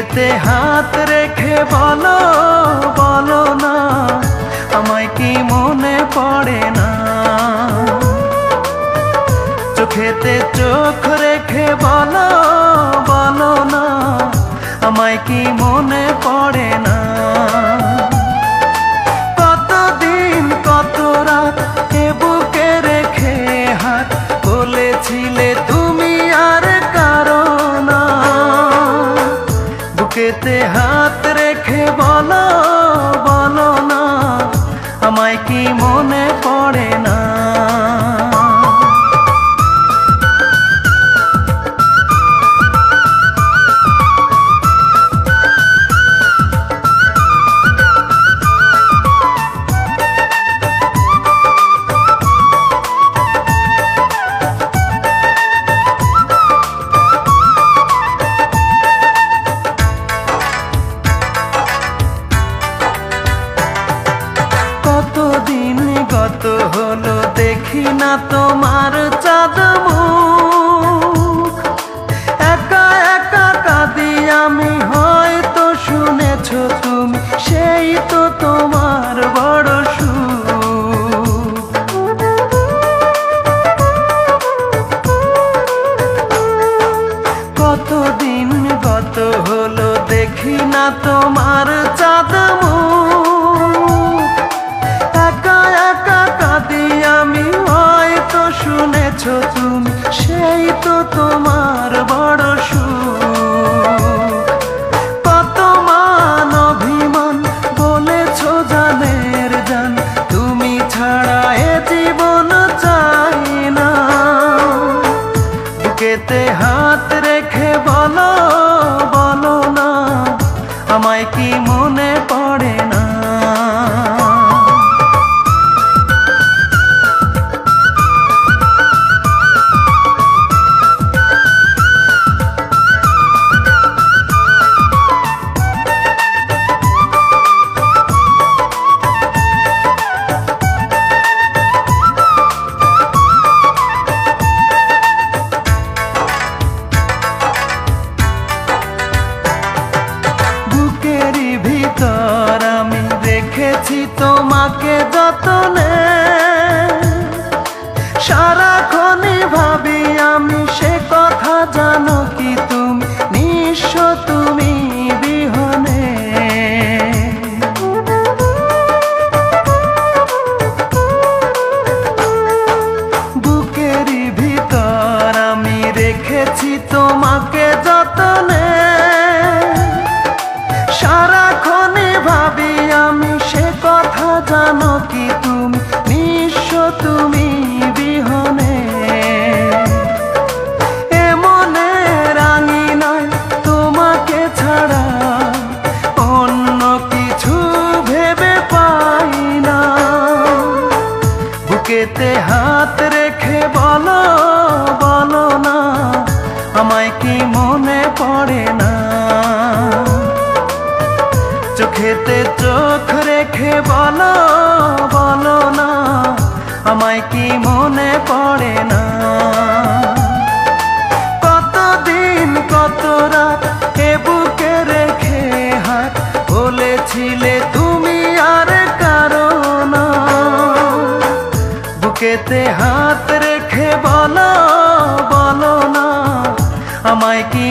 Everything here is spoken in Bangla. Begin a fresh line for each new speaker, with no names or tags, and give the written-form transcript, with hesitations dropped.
বুকেতে হাত রেখে বলো বলো না আমায় কি মনে পড়ে না। চোখেতে চোখ রেখে বলো বলো না আমায় কি মনে পড়ে না। কতদিন কত রাত এ বুকে রেখে হাত বলেছিলে তুমি আর কারো না। বুকেতে হাত রেখে বলো বলো না আমায় কি মনে পড়ে না। কতদিন গত হলো দেখি না তোমার চাঁদ মুখ। একা একা কাঁদি আমি, হয়তো শুনেছো তুমি, সেই তো তোমার বড় সুখ। কতদিন গত হলো দেখি না তোমার চাঁদ মুখ। একা একা কাঁদি আমি, হয়তো শুনেছো তুমি, সেই তো তোমার বড় সুখ। কত মান অভিমান বলেছো জানের জান, তুমি ছাড়া এ জীবন চাই না। বুকেতে হাত রেখে বলো বলো না আমায় কি মনে পড়ে না। বুকেরই ভিতর আমি রেখেছি তোমাকে যতনে, সারাক্ষণই ভাবি আমি সে কথা, জানো কি তুমি নিঃস্ব তুমি বিহনে। বুকেরই ভিতর আমি রেখেছি তোমাকে যতনে, সারাক্ষণই ভাবি আমি সে কথা, জানো কি তুমি নিঃস্ব তুমি বিহনে। এমনে রাঙি নয় তোমাকে ছাড়া, অন্য কিছু ভেবে পাই না। বুকেতে হাত রেখে বলো বলো না আমায় কি মনে পড়ে না। চোখেতে চোখ রেখে বলো বলো না আমায় কি মনে পড়ে না। কতদিন কত রাত এ বুকে রেখে হাত বলেছিলে তুমি আর কারো না। বুকেতে হাত রেখে বলো বলো না আমায় কি